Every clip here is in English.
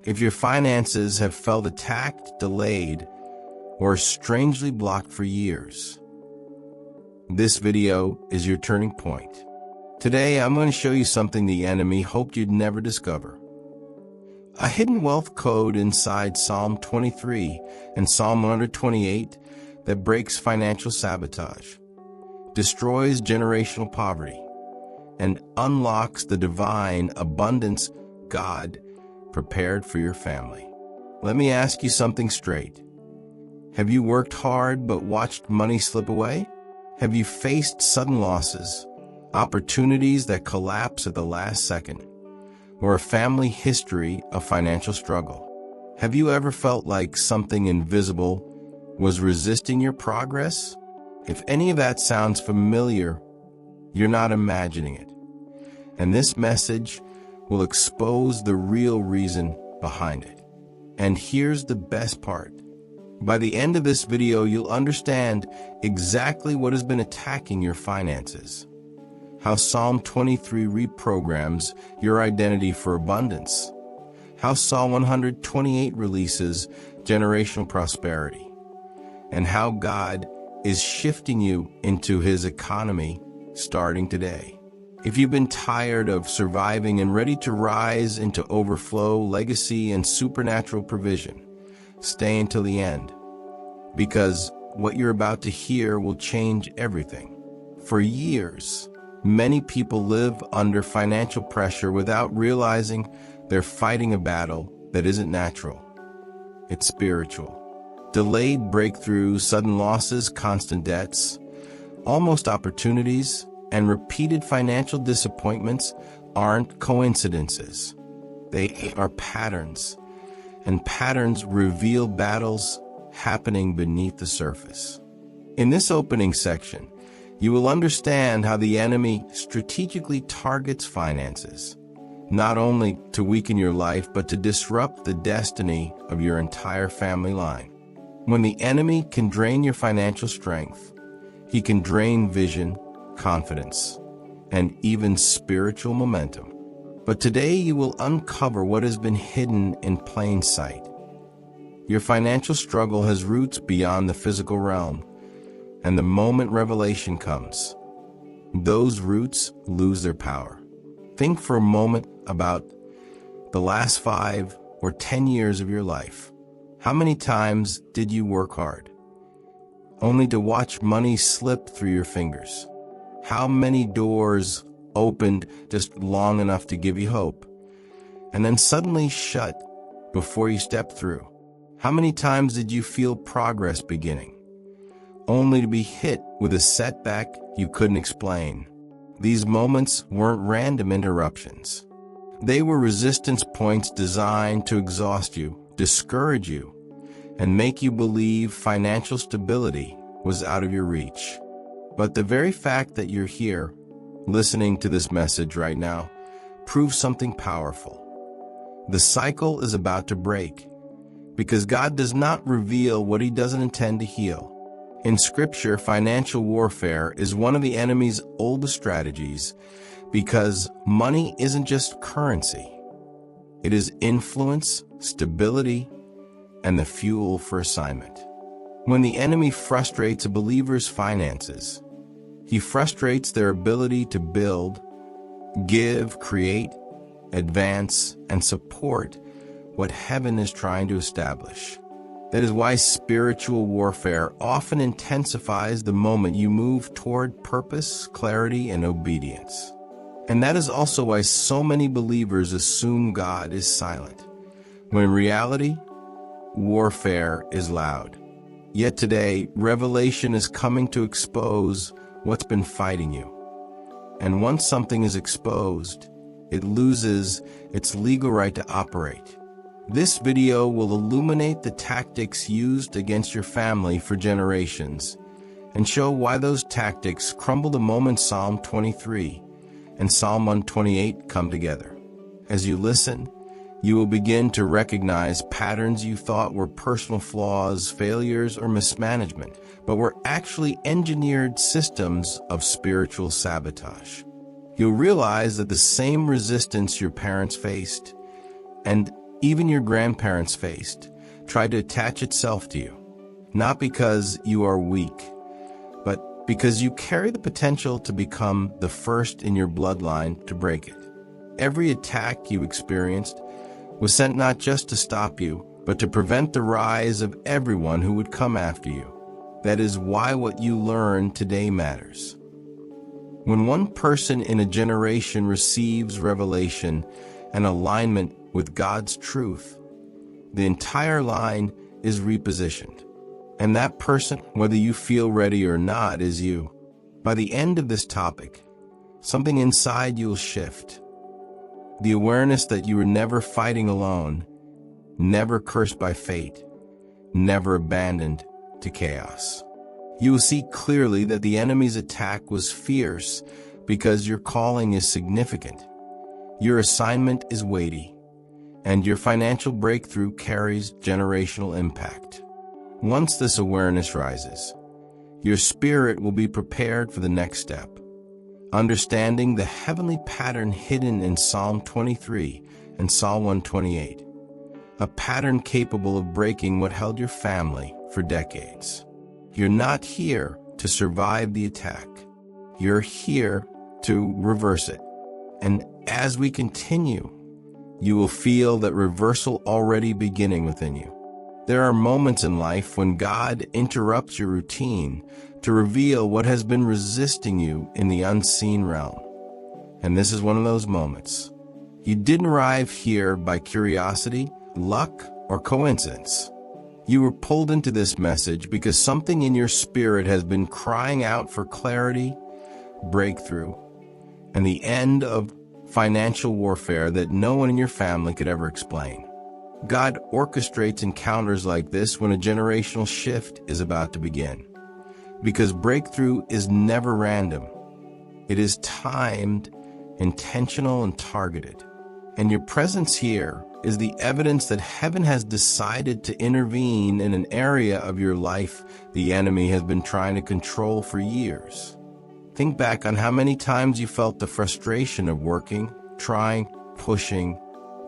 If your finances have felt attacked, delayed, or strangely blocked for years, this video is your turning point. Today, I'm going to show you something the enemy hoped you'd never discover. A hidden wealth code inside Psalm 23 and Psalm 128 that breaks financial sabotage, destroys generational poverty, and unlocks the divine abundance God prepared for your family. Let me ask you something straight. Have you worked hard but watched money slip away? Have you faced sudden losses, opportunities that collapse at the last second, or a family history of financial struggle? Have you ever felt like something invisible was resisting your progress? If any of that sounds familiar, you're not imagining it. And this message will expose the real reason behind it. And here's the best part. By the end of this video, you'll understand exactly what has been attacking your finances, how Psalm 23 reprograms your identity for abundance, how Psalm 128 releases generational prosperity, and how God is shifting you into His economy starting today. If you've been tired of surviving and ready to rise into overflow, legacy, and supernatural provision, stay until the end, because what you're about to hear will change everything. For years, many people live under financial pressure without realizing they're fighting a battle that isn't natural. It's spiritual. Delayed breakthroughs, sudden losses, constant debts, almost opportunities, and repeated financial disappointments aren't coincidences. They are patterns, and patterns reveal battles happening beneath the surface. In this opening section, you will understand how the enemy strategically targets finances, not only to weaken your life, but to disrupt the destiny of your entire family line. When the enemy can drain your financial strength, he can drain vision, confidence, and even spiritual momentum. But today you will uncover what has been hidden in plain sight. Your financial struggle has roots beyond the physical realm, and the moment revelation comes, those roots lose their power. Think for a moment about the last 5 or 10 years of your life. How many times did you work hard, only to watch money slip through your fingers? How many doors opened just long enough to give you hope, and then suddenly shut before you stepped through? How many times did you feel progress beginning, only to be hit with a setback you couldn't explain? These moments weren't random interruptions. They were resistance points designed to exhaust you, discourage you, and make you believe financial stability was out of your reach. But the very fact that you're here, listening to this message right now, proves something powerful. The cycle is about to break, because God does not reveal what He doesn't intend to heal. In Scripture, financial warfare is one of the enemy's oldest strategies, because money isn't just currency. It is influence, stability, and the fuel for assignment. When the enemy frustrates a believer's finances, he frustrates their ability to build, give, create, advance, and support what heaven is trying to establish. That is why spiritual warfare often intensifies the moment you move toward purpose, clarity, and obedience. And that is also why so many believers assume God is silent, when in reality, warfare is loud. Yet today, revelation is coming to expose what's been fighting you. And once something is exposed, it loses its legal right to operate. This video will illuminate the tactics used against your family for generations and show why those tactics crumble the moment Psalm 23 and Psalm 128 come together. As you listen, you will begin to recognize patterns you thought were personal flaws, failures, or mismanagement, but were actually engineered systems of spiritual sabotage. You'll realize that the same resistance your parents faced, and even your grandparents faced, tried to attach itself to you. Not because you are weak, but because you carry the potential to become the first in your bloodline to break it. Every attack you experienced was sent not just to stop you, but to prevent the rise of everyone who would come after you. That is why what you learn today matters. When one person in a generation receives revelation and alignment with God's truth, the entire line is repositioned. And that person, whether you feel ready or not, is you. By the end of this topic, something inside you will shift. The awareness that you were never fighting alone, never cursed by fate, never abandoned to chaos. You will see clearly that the enemy's attack was fierce because your calling is significant, your assignment is weighty, and your financial breakthrough carries generational impact. Once this awareness rises, your spirit will be prepared for the next step, understanding the heavenly pattern hidden in Psalm 23 and Psalm 128, a pattern capable of breaking what held your family for decades. You're not here to survive the attack. You're here to reverse it. And as we continue, you will feel that reversal already beginning within you. There are moments in life when God interrupts your routine to reveal what has been resisting you in the unseen realm. And this is one of those moments. You didn't arrive here by curiosity, luck, or coincidence. You were pulled into this message because something in your spirit has been crying out for clarity, breakthrough, and the end of financial warfare that no one in your family could ever explain. God orchestrates encounters like this when a generational shift is about to begin. Because breakthrough is never random. It is timed, intentional, and targeted. And your presence here is the evidence that heaven has decided to intervene in an area of your life the enemy has been trying to control for years. Think back on how many times you felt the frustration of working, trying, pushing,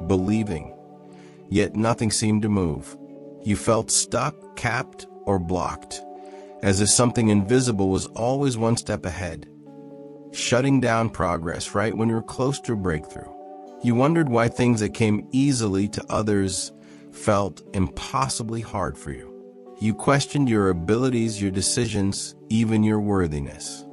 believing, yet nothing seemed to move. You felt stuck, capped, or blocked, as if something invisible was always one step ahead, shutting down progress right when you were close to a breakthrough. You wondered why things that came easily to others felt impossibly hard for you. You questioned your abilities, your decisions, even your worthiness.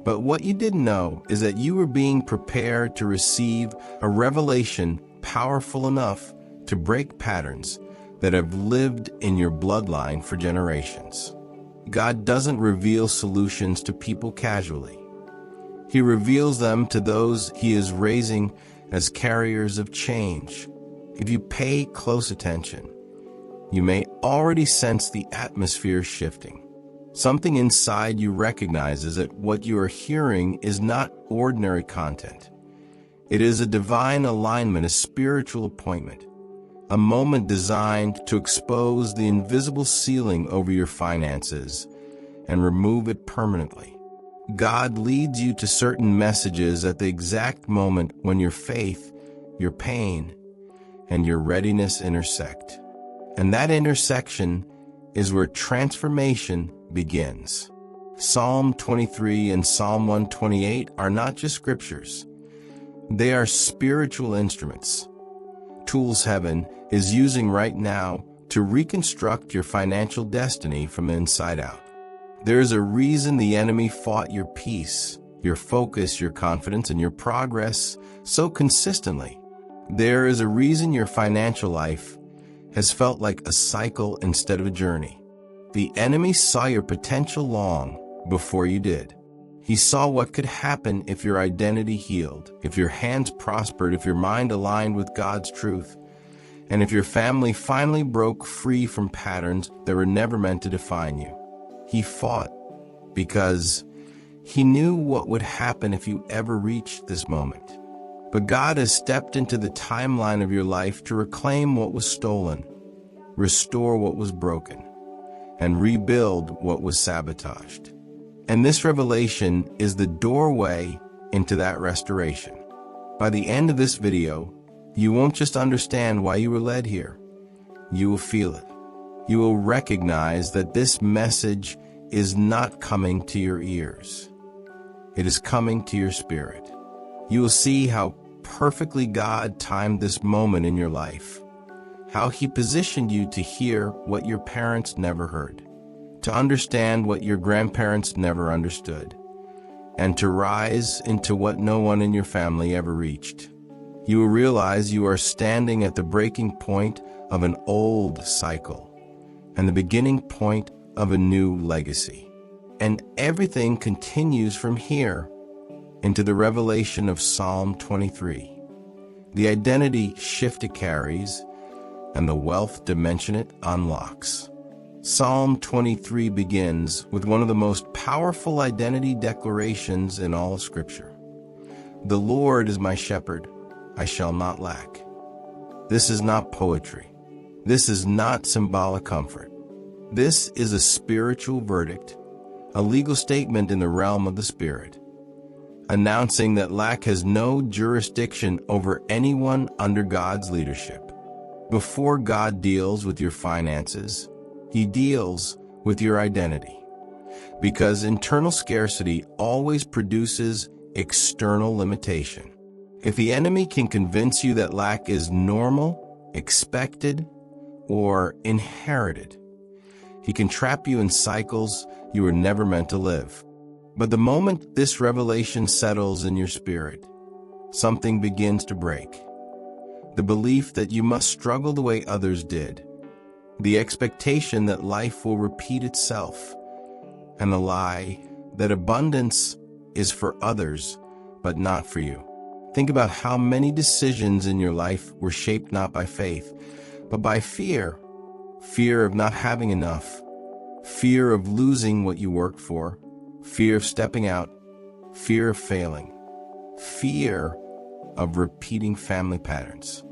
But what you didn't know is that you were being prepared to receive a revelation powerful enough to break patterns that have lived in your bloodline for generations. God doesn't reveal solutions to people casually. He reveals them to those He is raising as carriers of change. If you pay close attention, you may already sense the atmosphere shifting. Something inside you recognizes that what you are hearing is not ordinary content. It is a divine alignment, a spiritual appointment, a moment designed to expose the invisible ceiling over your finances and remove it permanently. God leads you to certain messages at the exact moment when your faith, your pain, and your readiness intersect. And that intersection is where transformation begins. Psalm 23 and Psalm 128 are not just scriptures. They are spiritual instruments, tools heaven is using right now to reconstruct your financial destiny from the inside out. There is a reason the enemy fought your peace, your focus, your confidence, and your progress so consistently. There is a reason your financial life has felt like a cycle instead of a journey. The enemy saw your potential long before you did. He saw what could happen if your identity healed, if your hands prospered, if your mind aligned with God's truth, and if your family finally broke free from patterns that were never meant to define you. He fought because he knew what would happen if you ever reached this moment. But God has stepped into the timeline of your life to reclaim what was stolen, restore what was broken, and rebuild what was sabotaged. And this revelation is the doorway into that restoration. By the end of this video, You won't just understand why you were led here. You will feel it. You will recognize that this message is not coming to your ears. It is coming to your spirit. You will see how perfectly God timed this moment in your life, how He positioned you to hear what your parents never heard, to understand what your grandparents never understood, and to rise into what no one in your family ever reached. You will realize you are standing at the breaking point of an old cycle and the beginning point of a new legacy. And everything continues from here into the revelation of Psalm 23. The identity shift it carries and the wealth dimension it unlocks. Psalm 23 begins with one of the most powerful identity declarations in all of Scripture. The Lord is my shepherd, I shall not lack. This is not poetry. This is not symbolic comfort. This is a spiritual verdict, a legal statement in the realm of the Spirit, announcing that lack has no jurisdiction over anyone under God's leadership. Before God deals with your finances, He deals with your identity, because internal scarcity always produces external limitation. If the enemy can convince you that lack is normal, expected, or inherited, he can trap you in cycles you were never meant to live. But the moment this revelation settles in your spirit, something begins to break. The belief that you must struggle the way others did, the expectation that life will repeat itself, and the lie that abundance is for others but not for you. Think about how many decisions in your life were shaped not by faith, but by fear. Fear of not having enough, fear of losing what you worked for, fear of stepping out, fear of failing, fear of repeating family patterns.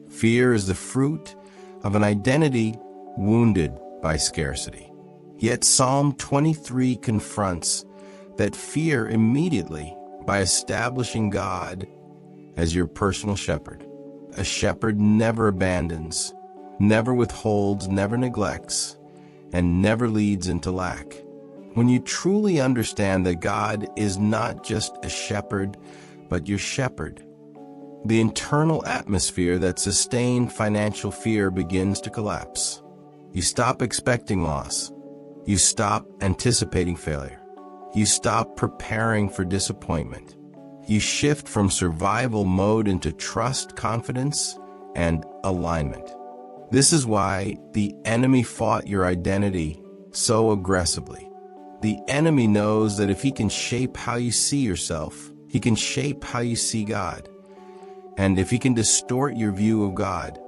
Fear is the fruit of an identity wounded by scarcity. Yet Psalm 23 confronts that fear immediately by establishing God as your personal shepherd. A shepherd never abandons, never withholds, never neglects, and never leads into lack. When you truly understand that God is not just a shepherd, but your shepherd, the internal atmosphere that sustained financial fear begins to collapse. You stop expecting loss. You stop anticipating failure. You stop preparing for disappointment. You shift from survival mode into trust, confidence, and alignment. This is why the enemy fought your identity so aggressively. The enemy knows that if he can shape how you see yourself, he can shape how you see God. And if he can distort your view of God,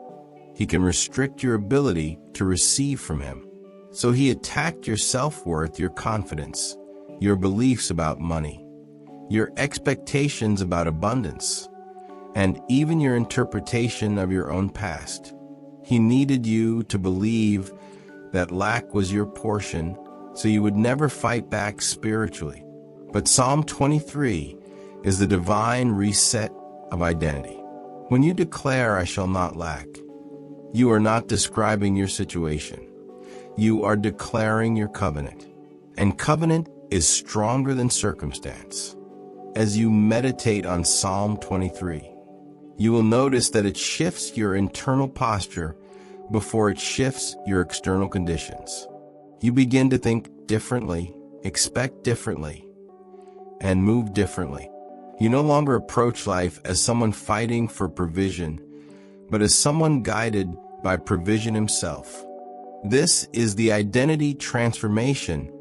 he can restrict your ability to receive from him. So he attacked your self-worth, your confidence, your beliefs about money, your expectations about abundance, and even your interpretation of your own past. He needed you to believe that lack was your portion, so you would never fight back spiritually. But Psalm 23 is the divine reset of identity. When you declare, I shall not lack, you are not describing your situation. You are declaring your covenant. And covenant is stronger than circumstance. As you meditate on Psalm 23, you will notice that it shifts your internal posture before it shifts your external conditions. You begin to think differently, expect differently, and move differently. You no longer approach life as someone fighting for provision, but as someone guided by provision himself. This is the identity transformation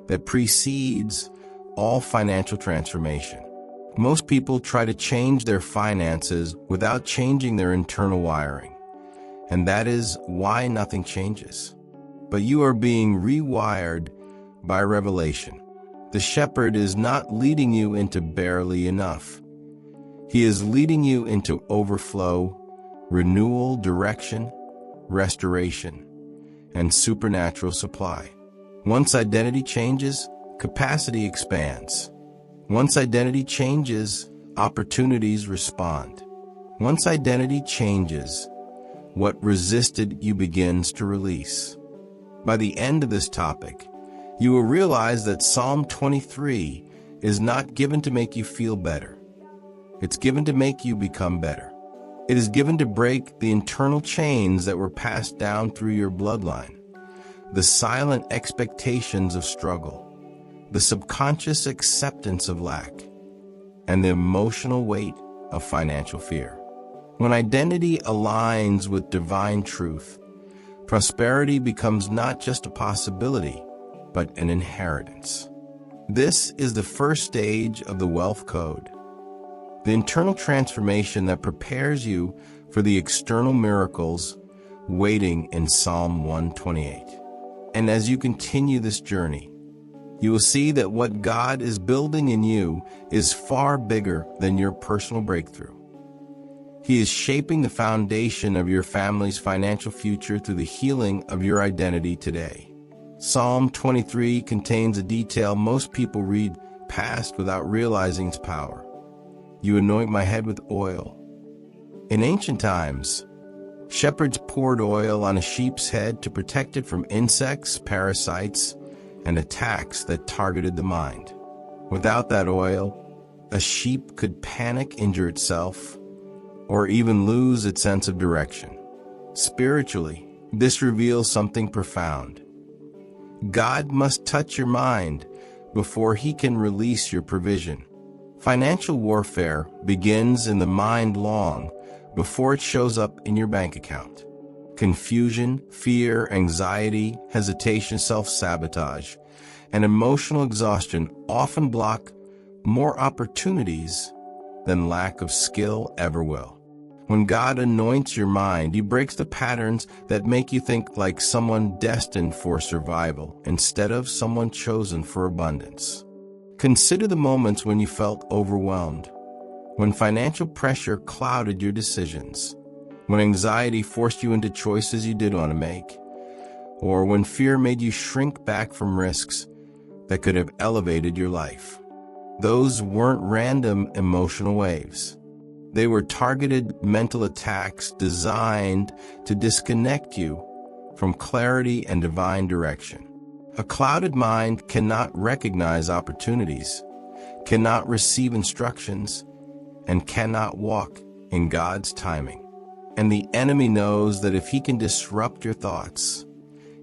that precedes all financial transformation. Most people try to change their finances without changing their internal wiring, and that is why nothing changes. But you are being rewired by revelation. The shepherd is not leading you into barely enough. He is leading you into overflow, renewal, direction, restoration, and supernatural supply. Once identity changes, capacity expands. Once identity changes, opportunities respond. Once identity changes, what resisted you begins to release. By the end of this topic, you will realize that Psalm 23 is not given to make you feel better. It's given to make you become better. It is given to break the internal chains that were passed down through your bloodline, the silent expectations of struggle, the subconscious acceptance of lack, and the emotional weight of financial fear. When identity aligns with divine truth, prosperity becomes not just a possibility, but an inheritance. This is the first stage of the wealth code, the internal transformation that prepares you for the external miracles waiting in Psalm 128. And as you continue this journey, you will see that what God is building in you is far bigger than your personal breakthrough. He is shaping the foundation of your family's financial future through the healing of your identity today. Psalm 23 contains a detail most people read past without realizing its power. You anoint my head with oil. In ancient times, shepherds poured oil on a sheep's head to protect it from insects, parasites, and attacks that targeted the mind. Without that oil, a sheep could panic, injure itself, or even lose its sense of direction. Spiritually, this reveals something profound. God must touch your mind before He can release your provision. Financial warfare begins in the mind long before it shows up in your bank account. Confusion, fear, anxiety, hesitation, self-sabotage, and emotional exhaustion often block more opportunities than lack of skill ever will. When God anoints your mind, He breaks the patterns that make you think like someone destined for survival instead of someone chosen for abundance. Consider the moments when you felt overwhelmed, when financial pressure clouded your decisions, when anxiety forced you into choices you didn't want to make, or when fear made you shrink back from risks that could have elevated your life. Those weren't random emotional waves. They were targeted mental attacks designed to disconnect you from clarity and divine direction. A clouded mind cannot recognize opportunities, cannot receive instructions, and cannot walk in God's timing. And the enemy knows that if he can disrupt your thoughts,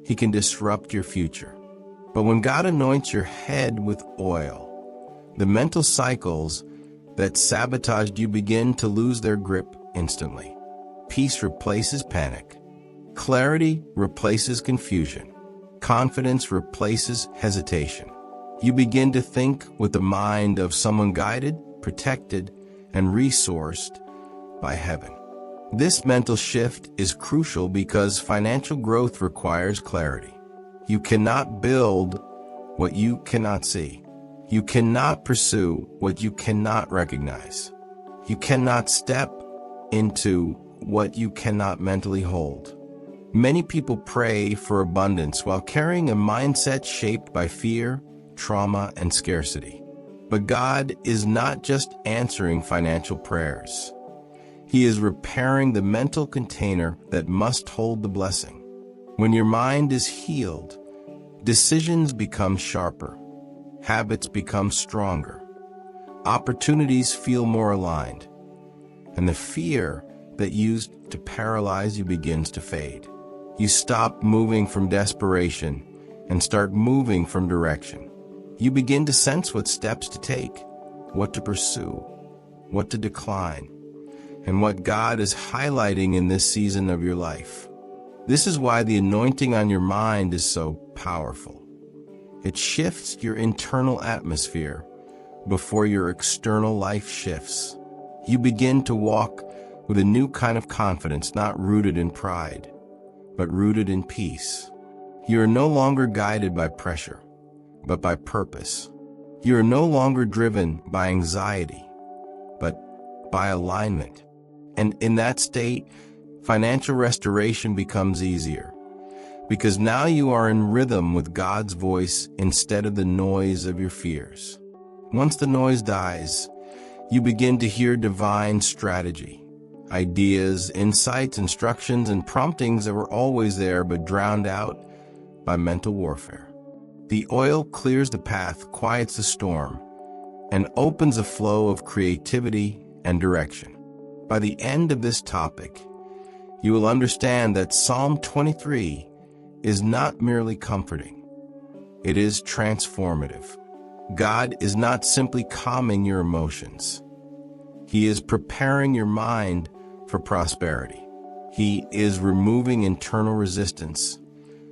he can disrupt your future. But when God anoints your head with oil, the mental cycles that sabotaged you begin to lose their grip instantly. Peace replaces panic. Clarity replaces confusion. Confidence replaces hesitation. You begin to think with the mind of someone guided, protected, and resourced by heaven. This mental shift is crucial because financial growth requires clarity. You cannot build what you cannot see. You cannot pursue what you cannot recognize. You cannot step into what you cannot mentally hold. Many people pray for abundance while carrying a mindset shaped by fear, trauma, and scarcity. But God is not just answering financial prayers. He is repairing the mental container that must hold the blessing. When your mind is healed, decisions become sharper. Habits become stronger. Opportunities feel more aligned. And the fear that used to paralyze you begins to fade. You stop moving from desperation and start moving from direction. You begin to sense what steps to take, what to pursue, what to decline, and what God is highlighting in this season of your life. This is why the anointing on your mind is so powerful. It shifts your internal atmosphere before your external life shifts. You begin to walk with a new kind of confidence, not rooted in pride, but rooted in peace. You are no longer guided by pressure, but by purpose. You are no longer driven by anxiety, but by alignment. And in that state, financial restoration becomes easier, because now you are in rhythm with God's voice instead of the noise of your fears. Once the noise dies, you begin to hear divine strategy, Ideas, insights, instructions, and promptings that were always there but drowned out by mental warfare. The oil clears the path, quiets the storm, and opens a flow of creativity and direction. By the end of this topic, you will understand that Psalm 23 is not merely comforting. It is transformative. God is not simply calming your emotions. He is preparing your mind for prosperity. He is removing internal resistance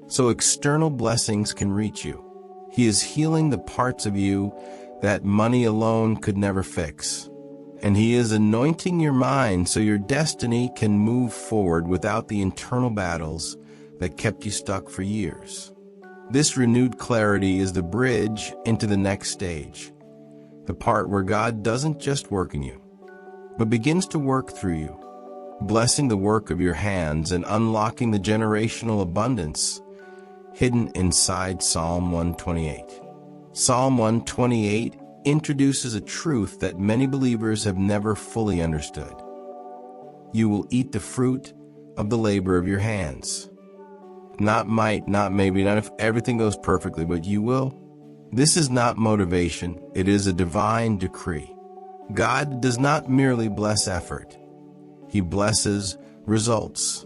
so external blessings can reach you. He is healing the parts of you that money alone could never fix. And He is anointing your mind so your destiny can move forward without the internal battles that kept you stuck for years. This renewed clarity is the bridge into the next stage, the part where God doesn't just work in you, but begins to work through you, blessing the work of your hands and unlocking the generational abundance hidden inside Psalm 128. Psalm 128 introduces a truth that many believers have never fully understood. You will eat the fruit of the labor of your hands. Not might, not maybe, not if everything goes perfectly, but you will. This is not motivation, it is a divine decree. God does not merely bless effort, He blesses results.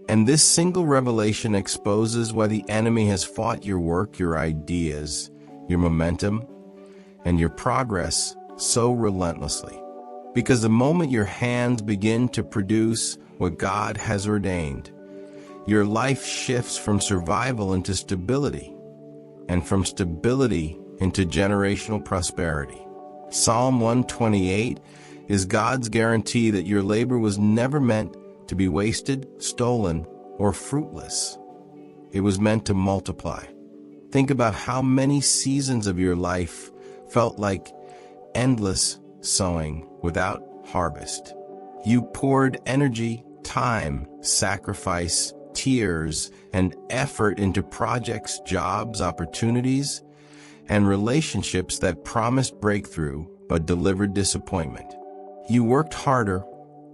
And this single revelation exposes why the enemy has fought your work, your ideas, your momentum, and your progress so relentlessly. Because the moment your hands begin to produce what God has ordained, your life shifts from survival into stability, and from stability into generational prosperity. Psalm 128 is God's guarantee that your labor was never meant to be wasted, stolen, or fruitless. It was meant to multiply. Think about how many seasons of your life felt like endless sowing without harvest. You poured energy, time, sacrifice, tears, and effort into projects, jobs, opportunities, and relationships that promised breakthrough but delivered disappointment. You worked harder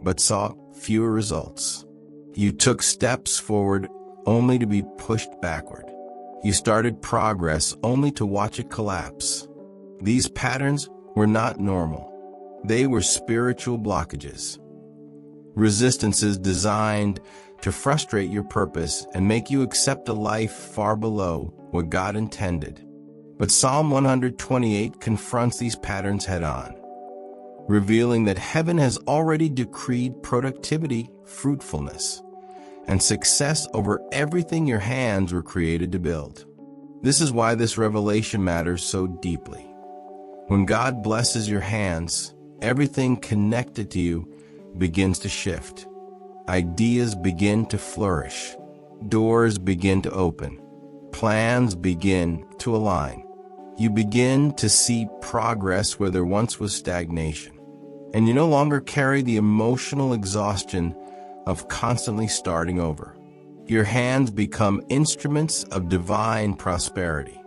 but saw fewer results. You took steps forward only to be pushed backward. You started progress only to watch it collapse. These patterns were not normal. They were spiritual blockages. Resistances designed to frustrate your purpose and make you accept a life far below what God intended. But Psalm 128 confronts these patterns head-on, revealing that heaven has already decreed productivity, fruitfulness, and success over everything your hands were created to build. This is why this revelation matters so deeply. When God blesses your hands, everything connected to you begins to shift. Ideas begin to flourish. Doors begin to open. Plans begin to align. You begin to see progress where there once was stagnation. And you no longer carry the emotional exhaustion of constantly starting over. Your hands become instruments of divine prosperity.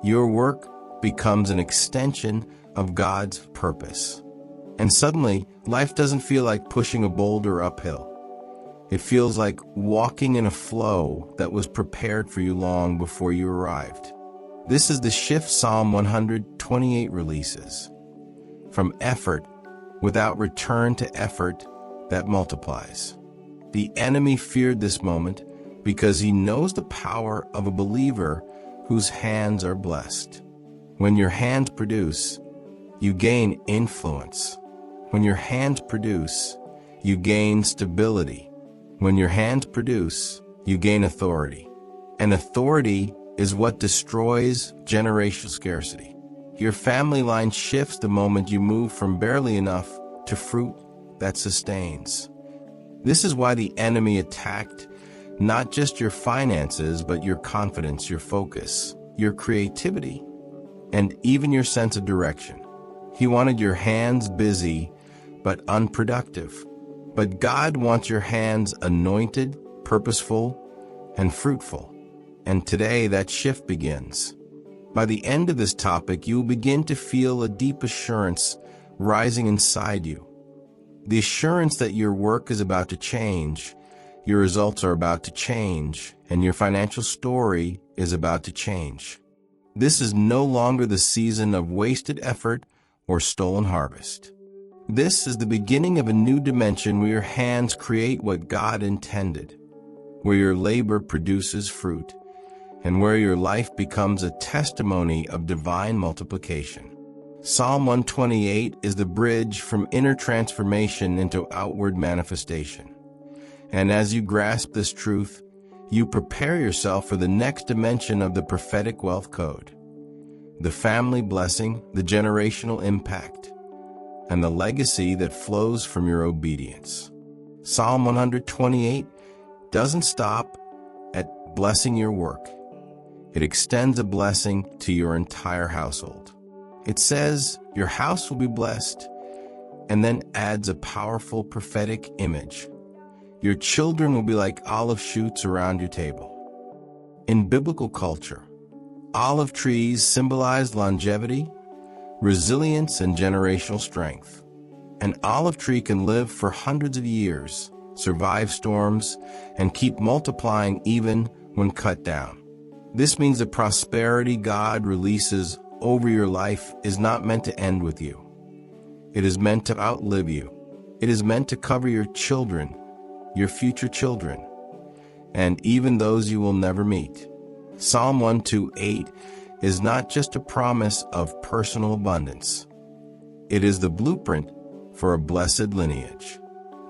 Your work becomes an extension of God's purpose. And suddenly, life doesn't feel like pushing a boulder uphill. It feels like walking in a flow that was prepared for you long before you arrived. This is the shift Psalm 128 releases. From effort without return to effort that multiplies. The enemy feared this moment because he knows the power of a believer whose hands are blessed. When your hands produce, you gain influence. When your hands produce, you gain stability. When your hands produce, you gain authority. And authority is what destroys generational scarcity. Your family line shifts the moment you move from barely enough to fruit that sustains. This is why the enemy attacked not just your finances, but your confidence, your focus, your creativity, and even your sense of direction. He wanted your hands busy, but unproductive. But God wants your hands anointed, purposeful, and fruitful. And today that shift begins. By the end of this topic, you will begin to feel a deep assurance rising inside you. The assurance that your work is about to change, your results are about to change, and your financial story is about to change. This is no longer the season of wasted effort or stolen harvest. This is the beginning of a new dimension where your hands create what God intended, where your labor produces fruit, and where your life becomes a testimony of divine multiplication. Psalm 128 is the bridge from inner transformation into outward manifestation. And as you grasp this truth, you prepare yourself for the next dimension of the prophetic wealth code, the family blessing, the generational impact, and the legacy that flows from your obedience. Psalm 128 doesn't stop at blessing your work. It extends a blessing to your entire household. It says, your house will be blessed, and then adds a powerful prophetic image. Your children will be like olive shoots around your table. In biblical culture, olive trees symbolize longevity, resilience, and generational strength. An olive tree can live for hundreds of years, survive storms, and keep multiplying even when cut down. This means the prosperity God releases over your life is not meant to end with you. It is meant to outlive you. It is meant to cover your children, your future children, and even those you will never meet. Psalm 128 is not just a promise of personal abundance. It is the blueprint for a blessed lineage.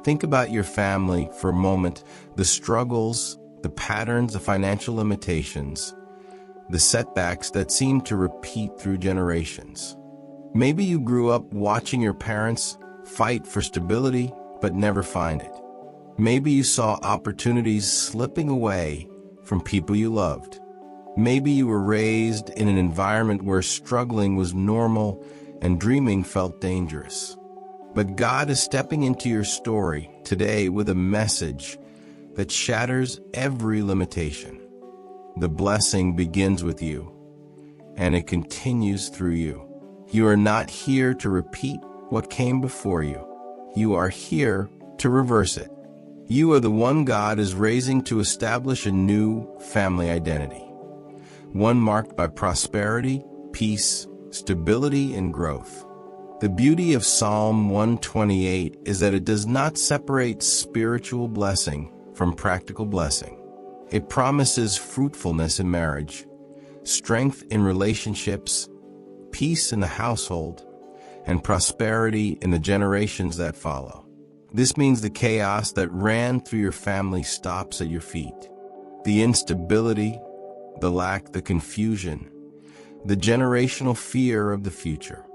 Think about your family for a moment, the struggles, the patterns, the financial limitations, the setbacks that seem to repeat through generations. Maybe you grew up watching your parents fight for stability but never find it. Maybe you saw opportunities slipping away from people you loved. Maybe you were raised in an environment where struggling was normal and dreaming felt dangerous. But God is stepping into your story today with a message that shatters every limitation. The blessing begins with you, and it continues through you. You are not here to repeat what came before you. You are here to reverse it. You are the one God is raising to establish a new family identity, one marked by prosperity, peace, stability, and growth. The beauty of Psalm 128 is that it does not separate spiritual blessing from practical blessing. It promises fruitfulness in marriage, strength in relationships, peace in the household, and prosperity in the generations that follow. This means the chaos that ran through your family stops at your feet. The instability, the lack, the confusion, the generational fear of the future.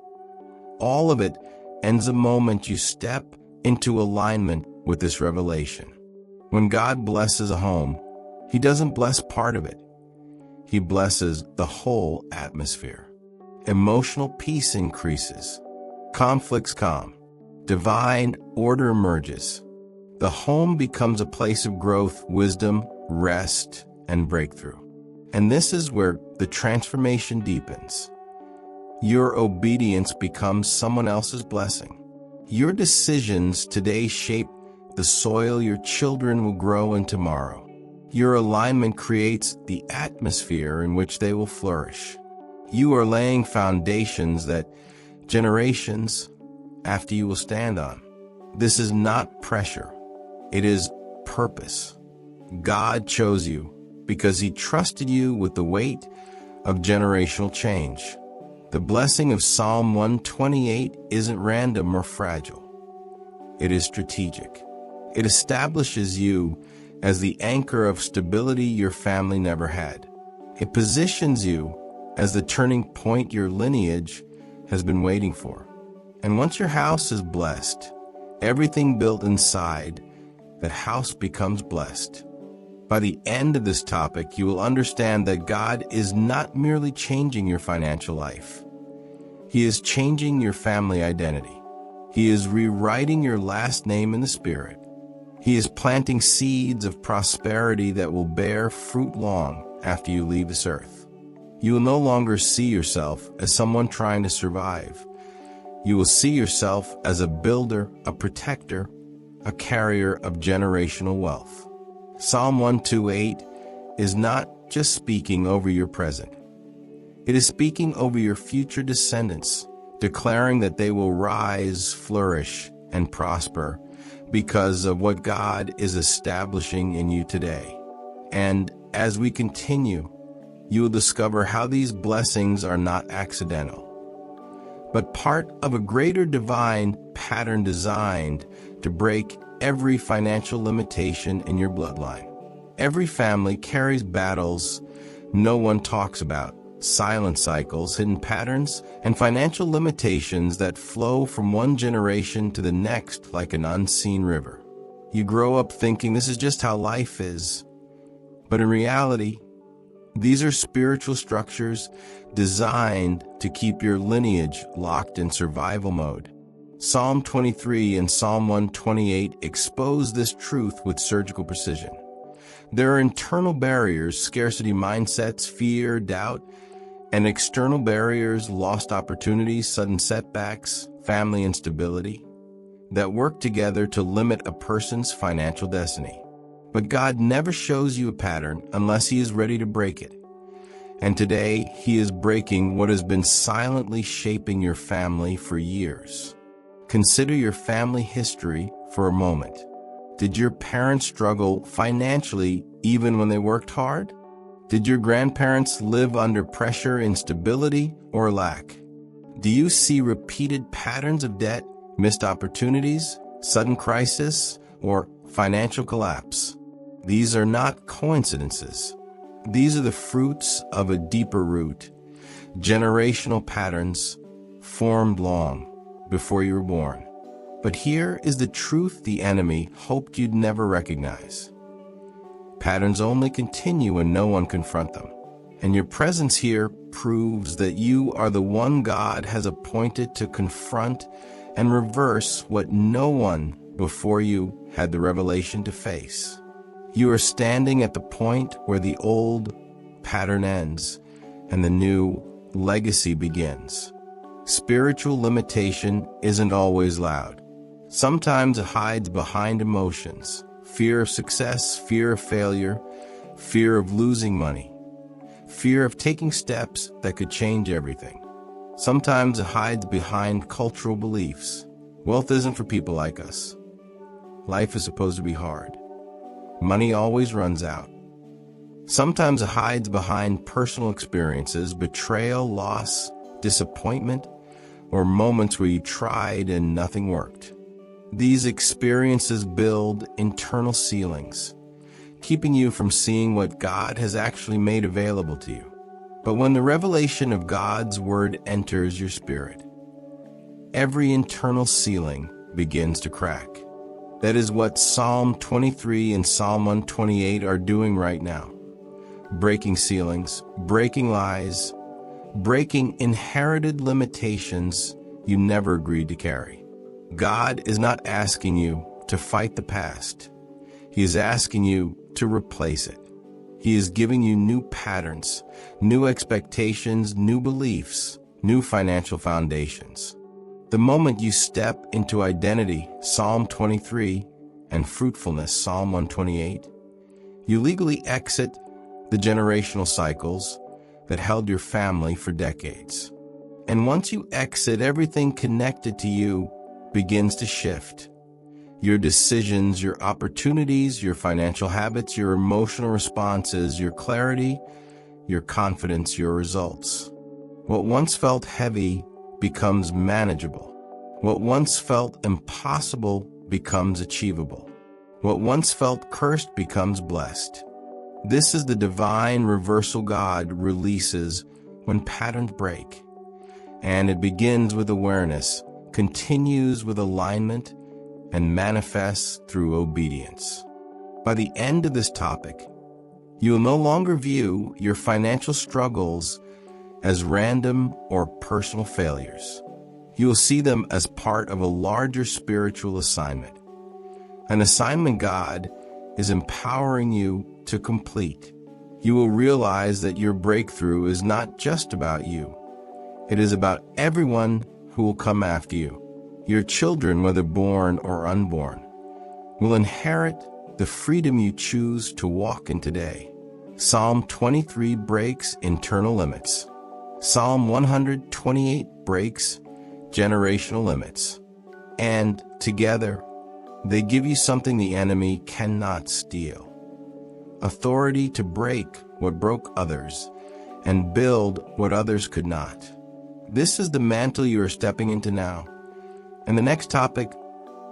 All of it ends the moment you step into alignment with this revelation. When God blesses a home, He doesn't bless part of it. He blesses the whole atmosphere. Emotional peace increases. Conflicts calm. Divine order emerges. The home becomes a place of growth, wisdom, rest, and breakthrough. And this is where the transformation deepens. Your obedience becomes someone else's blessing. Your decisions today shape the soil your children will grow in tomorrow. Your alignment creates the atmosphere in which they will flourish. You are laying foundations that generations after you will stand on. This is not pressure. It is purpose. God chose you because He trusted you with the weight of generational change. The blessing of Psalm 128 isn't random or fragile. It is strategic. It establishes you as the anchor of stability your family never had. It positions you as the turning point your lineage has been waiting for. And once your house is blessed, everything built inside that house becomes blessed. By the end of this topic, you will understand that God is not merely changing your financial life. He is changing your family identity. He is rewriting your last name in the Spirit. He is planting seeds of prosperity that will bear fruit long after you leave this earth. You will no longer see yourself as someone trying to survive. You will see yourself as a builder, a protector, a carrier of generational wealth. Psalm 128 is not just speaking over your present. It is speaking over your future descendants, declaring that they will rise, flourish, and prosper because of what God is establishing in you today. And as we continue, you will discover how these blessings are not accidental, but part of a greater divine pattern designed to break every financial limitation in your bloodline. Every family carries battles no one talks about, silent cycles, hidden patterns, and financial limitations that flow from one generation to the next like an unseen river. You grow up thinking this is just how life is, but in reality, these are spiritual structures designed to keep your lineage locked in survival mode. Psalm 23 and Psalm 128 expose this truth with surgical precision. There are internal barriers, scarcity mindsets, fear, doubt, and external barriers, lost opportunities, sudden setbacks, family instability, that work together to limit a person's financial destiny. But God never shows you a pattern unless He is ready to break it. And today, He is breaking what has been silently shaping your family for years. Consider your family history for a moment. Did your parents struggle financially even when they worked hard? Did your grandparents live under pressure, instability, or lack? Do you see repeated patterns of debt, missed opportunities, sudden crisis, or financial collapse? These are not coincidences. These are the fruits of a deeper root, generational patterns formed long before you were born. But here is the truth the enemy hoped you'd never recognize. Patterns only continue when no one confronts them. And your presence here proves that you are the one God has appointed to confront and reverse what no one before you had the revelation to face. You are standing at the point where the old pattern ends and the new legacy begins. Spiritual limitation isn't always loud. Sometimes it hides behind emotions, fear of success, fear of failure, fear of losing money, fear of taking steps that could change everything. Sometimes it hides behind cultural beliefs. Wealth isn't for people like us. Life is supposed to be hard. Money always runs out. Sometimes it hides behind personal experiences, betrayal, loss, disappointment, or moments where you tried and nothing worked. These experiences build internal ceilings, keeping you from seeing what God has actually made available to you. But when the revelation of God's word enters your spirit, every internal ceiling begins to crack. That is what Psalm 23 and Psalm 128 are doing right now. Breaking ceilings, breaking lies, breaking inherited limitations you never agreed to carry. God is not asking you to fight the past. He is asking you to replace it. He is giving you new patterns, new expectations, new beliefs, new financial foundations. The moment you step into identity, Psalm 23, and fruitfulness, Psalm 128, you legally exit the generational cycles that held your family for decades. And once you exit, everything connected to you begins to shift. Your decisions, your opportunities, your financial habits, your emotional responses, your clarity, your confidence, your results. What once felt heavy becomes manageable. What once felt impossible becomes achievable. What once felt cursed becomes blessed. This is the divine reversal God releases when patterns break. And it begins with awareness, continues with alignment, and manifests through obedience. By the end of this topic, you will no longer view your financial struggles as random or personal failures. You will see them as part of a larger spiritual assignment. An assignment God is empowering you to complete. You will realize that your breakthrough is not just about you. It is about everyone who will come after you. Your children, whether born or unborn, will inherit the freedom you choose to walk in today. Psalm 23 breaks internal limits. Psalm 128 breaks generational limits. And together, they give you something the enemy cannot steal: authority to break what broke others and build what others could not. This is the mantle you are stepping into now. And the next topic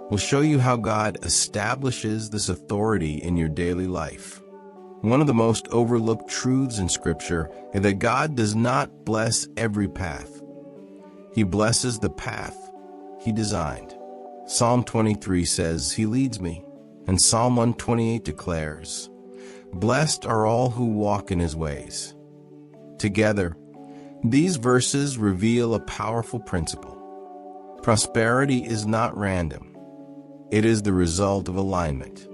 will show you how God establishes this authority in your daily life. One of the most overlooked truths in Scripture is that God does not bless every path. He blesses the path He designed. Psalm 23 says, He leads me. And Psalm 128 declares, Blessed are all who walk in His ways. Together, these verses reveal a powerful principle. Prosperity is not random. It is the result of alignment.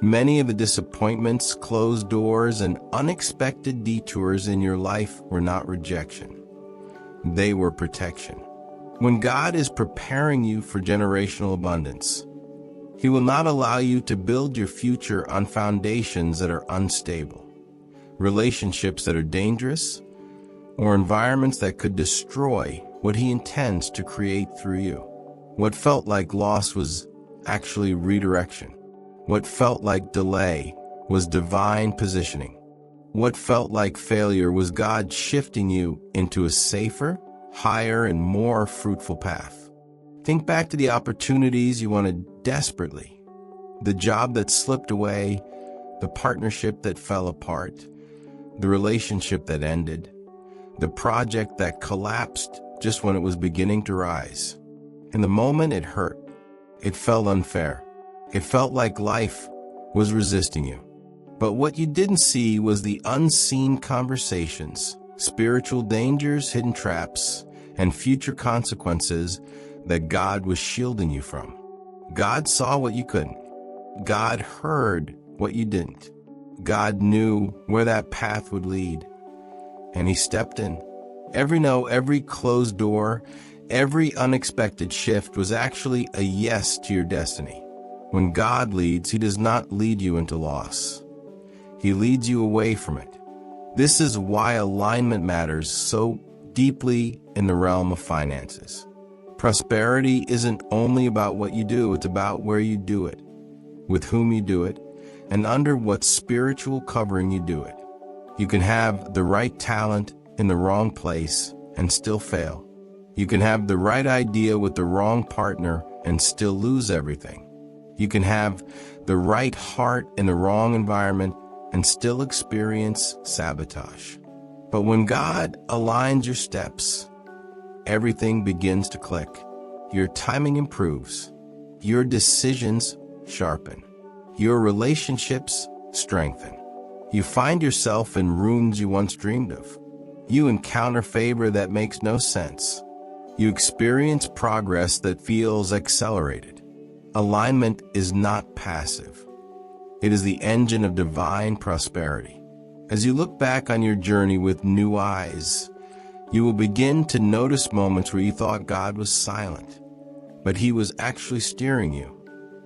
Many of the disappointments, closed doors, and unexpected detours in your life were not rejection. They were protection. When God is preparing you for generational abundance, He will not allow you to build your future on foundations that are unstable, relationships that are dangerous, or environments that could destroy what He intends to create through you. What felt like loss was actually redirection. What felt like delay was divine positioning. What felt like failure was God shifting you into a safer, higher, and more fruitful path. Think back to the opportunities you wanted desperately, the job that slipped away, the partnership that fell apart, the relationship that ended, the project that collapsed just when it was beginning to rise. In the moment, it hurt. It felt unfair. It felt like life was resisting you. But what you didn't see was the unseen conversations, spiritual dangers, hidden traps, and future consequences that God was shielding you from. God saw what you couldn't. God heard what you didn't. God knew where that path would lead, and He stepped in. Every no, every closed door, every unexpected shift was actually a yes to your destiny. When God leads, He does not lead you into loss. He leads you away from it. This is why alignment matters so deeply in the realm of finances. Prosperity isn't only about what you do, it's about where you do it, with whom you do it, and under what spiritual covering you do it. You can have the right talent in the wrong place and still fail. You can have the right idea with the wrong partner and still lose everything. You can have the right heart in the wrong environment and still experience sabotage. But when God aligns your steps, everything begins to click. Your timing improves. Your decisions sharpen. Your relationships strengthen. You find yourself in rooms you once dreamed of. You encounter favor that makes no sense. You experience progress that feels accelerated. Alignment is not passive. It is the engine of divine prosperity. As you look back on your journey with new eyes, you will begin to notice moments where you thought God was silent, but He was actually steering you.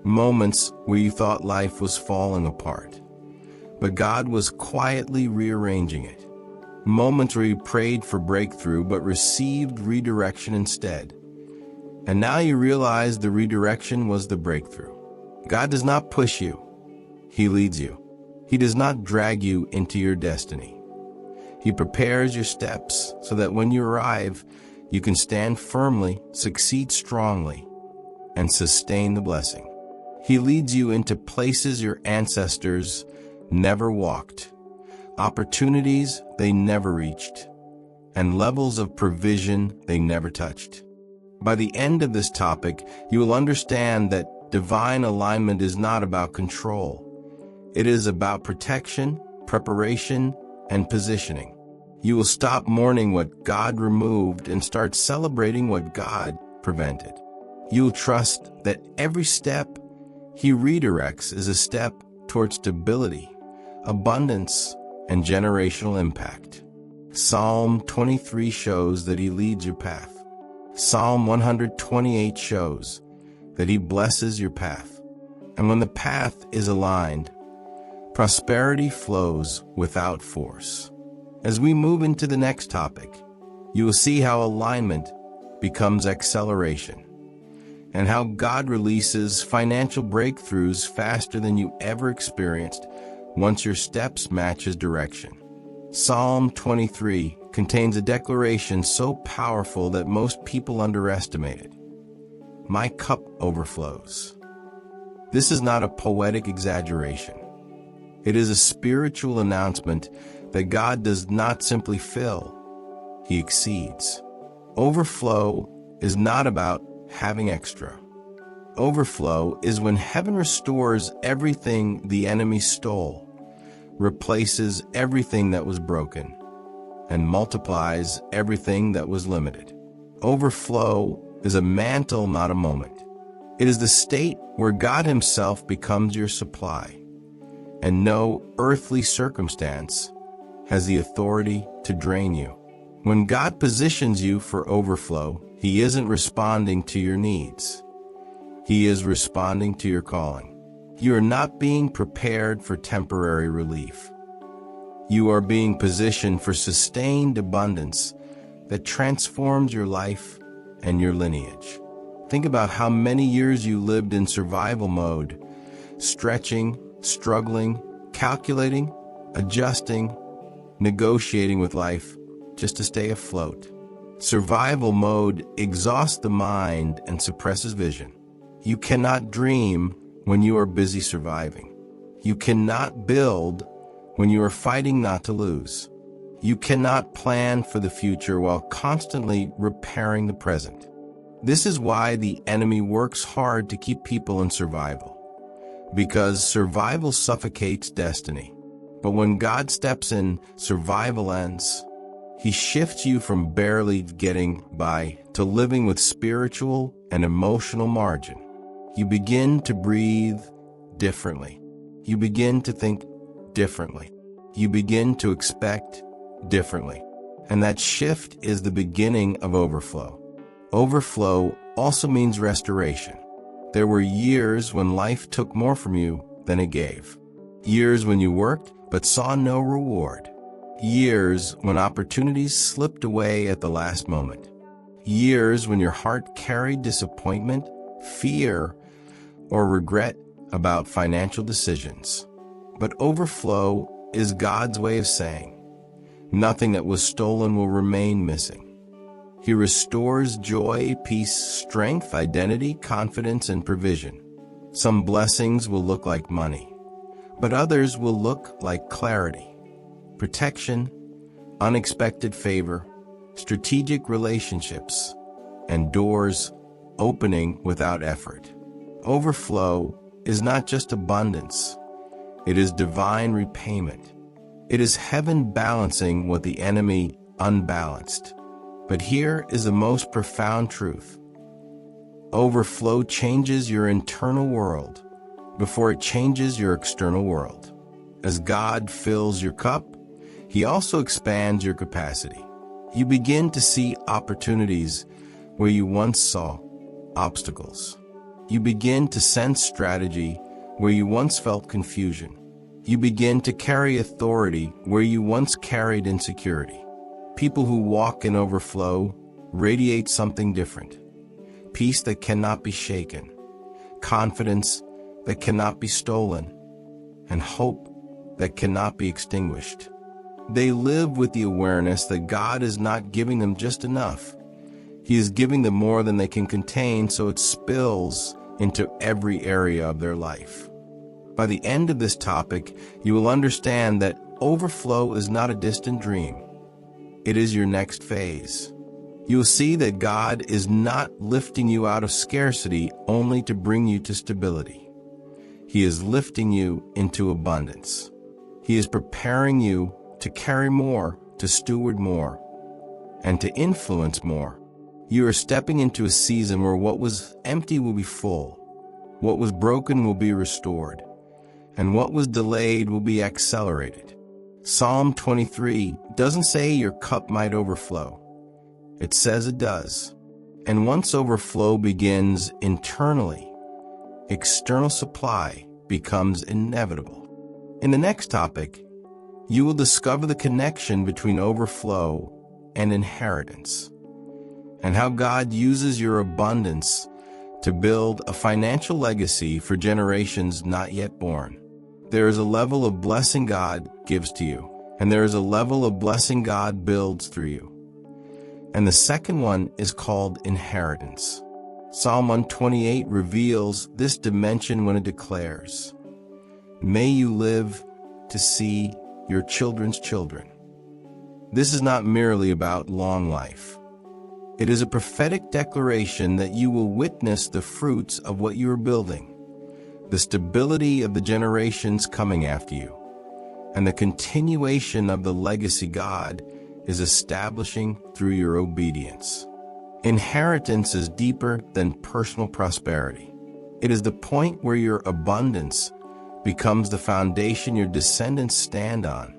Moments where you thought life was falling apart, but God was quietly rearranging it. Moments where you prayed for breakthrough but received redirection instead. And now you realize the redirection was the breakthrough. God does not push you. He leads you. He does not drag you into your destiny. He prepares your steps so that when you arrive, you can stand firmly, succeed strongly, and sustain the blessing. He leads you into places your ancestors never walked, opportunities they never reached, and levels of provision they never touched. By the end of this topic, you will understand that divine alignment is not about control. It is about protection, preparation, and positioning. You will stop mourning what God removed and start celebrating what God prevented. You will trust that every step He redirects is a step towards stability, abundance, and generational impact. Psalm 23 shows that He leads your path. Psalm 128 shows that He blesses your path. And when the path is aligned, prosperity flows without force. As we move into the next topic, you will see how alignment becomes acceleration, and how God releases financial breakthroughs faster than you ever experienced once your steps match His direction. Psalm 23 contains a declaration so powerful that most people underestimate it. My cup overflows. This is not a poetic exaggeration. It is a spiritual announcement that God does not simply fill, He exceeds. Overflow is not about having extra. Overflow is when heaven restores everything the enemy stole, replaces everything that was broken, and multiplies everything that was limited. Overflow is a mantle, not a moment. It is the state where God Himself becomes your supply, and no earthly circumstance has the authority to drain you. When God positions you for overflow, He isn't responding to your needs. He is responding to your calling. You are not being prepared for temporary relief. You are being positioned for sustained abundance that transforms your life and your lineage. Think about how many years you lived in survival mode, stretching, struggling, calculating, adjusting, negotiating with life just to stay afloat. Survival mode exhausts the mind and suppresses vision. You cannot dream when you are busy surviving. You cannot build when you are fighting not to lose. You cannot plan for the future while constantly repairing the present. This is why the enemy works hard to keep people in survival, because survival suffocates destiny. But when God steps in, survival ends. He shifts you from barely getting by to living with spiritual and emotional margin. You begin to breathe differently. You begin to think differently. You begin to expect differently. And that shift is the beginning of overflow. Overflow also means restoration. There were years when life took more from you than it gave. Years when you worked but saw no reward. Years when opportunities slipped away at the last moment. Years when your heart carried disappointment, fear, or regret about financial decisions. But overflow is God's way of saying, nothing that was stolen will remain missing. He restores joy, peace, strength, identity, confidence, and provision. Some blessings will look like money, but others will look like clarity, protection, unexpected favor, strategic relationships, and doors opening without effort. Overflow is not just abundance. It is divine repayment. It is heaven balancing what the enemy unbalanced. But here is the most profound truth. Overflow changes your internal world before it changes your external world. As God fills your cup, He also expands your capacity. You begin to see opportunities where you once saw obstacles. You begin to sense strategy where you once felt confusion. You begin to carry authority where you once carried insecurity. People who walk in overflow radiate something different. Peace that cannot be shaken, confidence that cannot be stolen, and hope that cannot be extinguished. They live with the awareness that God is not giving them just enough. He is giving them more than they can contain, so it spills into every area of their life. By the end of this topic, you will understand that overflow is not a distant dream. It is your next phase. You will see that God is not lifting you out of scarcity only to bring you to stability. He is lifting you into abundance. He is preparing you to carry more, to steward more, and to influence more. You are stepping into a season where what was empty will be full, what was broken will be restored, and what was delayed will be accelerated. Psalm 23 doesn't say your cup might overflow. It says it does. And once overflow begins internally, external supply becomes inevitable. In the next topic, you will discover the connection between overflow and inheritance, and how God uses your abundance to build a financial legacy for generations not yet born. There is a level of blessing God gives to you, and there is a level of blessing God builds through you. And the second one is called inheritance. Psalm 128 reveals this dimension when it declares, "May you live to see your children's children." This is not merely about long life. It is a prophetic declaration that you will witness the fruits of what you are building, the stability of the generations coming after you, and the continuation of the legacy God is establishing through your obedience. Inheritance is deeper than personal prosperity. It is the point where your abundance becomes the foundation your descendants stand on.